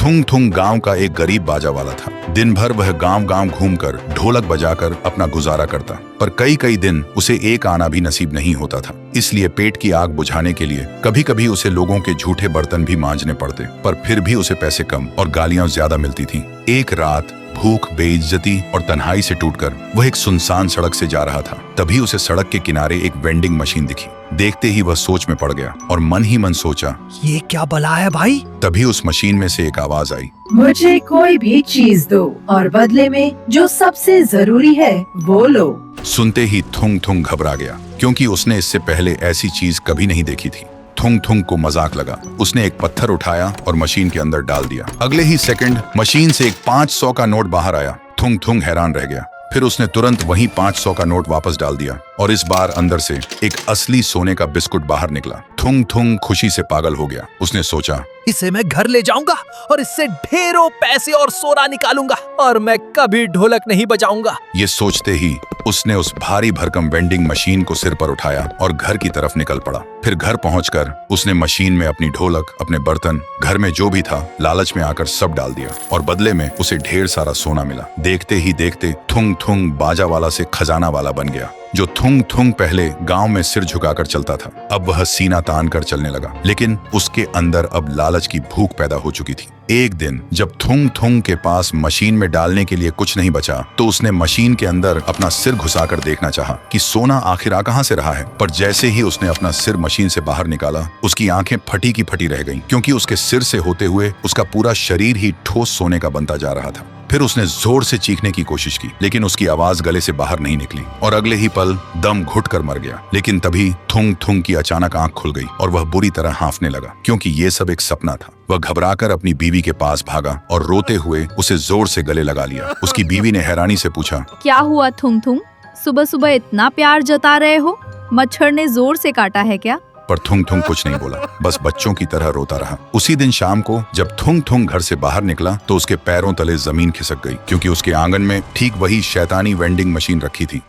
थुंग थुंग गांव का एक गरीब बाजा वाला था। दिन भर वह गांव गांव घूमकर ढोलक बजाकर अपना गुजारा करता, पर कई कई दिन उसे एक आना भी नसीब नहीं होता था। इसलिए पेट की आग बुझाने के लिए कभी कभी उसे लोगों के झूठे बर्तन भी मांजने पड़ते, पर फिर भी उसे पैसे कम और गालियां ज्यादा मिलती थीं। एक रात भूख, बेइज्जती और तन्हाई से टूटकर वह एक सुनसान सड़क से जा रहा था। तभी उसे सड़क के किनारे एक वेंडिंग मशीन दिखी। देखते ही वह सोच में पड़ गया और मन ही मन सोचा, ये क्या बला है भाई। तभी उस मशीन में से एक आवाज आई, मुझे कोई भी चीज दो और बदले में जो सबसे जरूरी है वो लो। सुनते ही थुंग थुंग घबरा गया, क्योंकि उसने इससे पहले ऐसी चीज कभी नहीं देखी थी। थुंग थुंग को मजाक लगा। उसने एक पत्थर उठाया और मशीन के अंदर डाल दिया। अगले ही सेकंड मशीन से एक 500 का नोट बाहर आया। थुंग थुंग हैरान रह गया। फिर उसने तुरंत वही 500 का नोट वापस डाल दिया और इस बार अंदर से एक असली सोने का बिस्कुट बाहर निकला। थुंग थुंग खुशी से पागल हो गया। उसने सोचा, इसे मैं घर ले जाऊंगा और इससे ढेरों पैसे और सोना निकालूंगा और मैं कभी ढोलक नहीं बजाऊंगा। ये सोचते ही उसने उस भारी भरकम वेंडिंग मशीन को सिर पर उठाया और घर की तरफ निकल पड़ा। फिर घर पहुंचकर उसने मशीन में अपनी ढोलक, अपने बर्तन, घर में जो भी था, लालच में आकर सब डाल दिया और बदले में उसे ढेर सारा सोना मिला। देखते ही देखते थुंग थुंग बाजा वाला से खजाना वाला बन गया। जो थुंग थुंग पहले गांव में सिर झुकाकर चलता था, अब वह सीना तान कर चलने लगा। लेकिन उसके अंदर अब लालच की भूख पैदा हो चुकी थी। एक दिन जब थुंग थुंग के पास मशीन में डालने के लिए कुछ नहीं बचा, तो उसने मशीन के अंदर अपना सिर घुसाकर देखना चाहा कि सोना आखिर आ कहां से रहा है। पर जैसे ही उसने अपना सिर मशीन से बाहर निकाला, उसकी आंखें फटी की फटी रह गईं, क्योंकि उसके सिर से होते हुए उसका पूरा शरीर ही ठोस सोने का बनता जा रहा था। फिर उसने जोर से चीखने की कोशिश की, लेकिन उसकी आवाज गले से बाहर नहीं निकली और अगले ही पल दम घुटकर मर गया। लेकिन तभी थुंग थुंग की अचानक आंख खुल गई और वह बुरी तरह हांफने लगा, क्योंकि ये सब एक सपना था। वह घबराकर अपनी बीवी के पास भागा और रोते हुए उसे जोर से गले लगा लिया। उसकी बीवी ने हैरानी से पूछा, क्या हुआ थुंग थुंग, सुबह सुबह इतना प्यार जता रहे हो? मच्छर ने जोर से काटा है क्या? पर थुंग थुंग कुछ नहीं बोला, बस बच्चों की तरह रोता रहा। उसी दिन शाम को जब थुंग थुंग घर से बाहर निकला, तो उसके पैरों तले जमीन खिसक गई, क्योंकि उसके आंगन में ठीक वही शैतानी वेंडिंग मशीन रखी थी।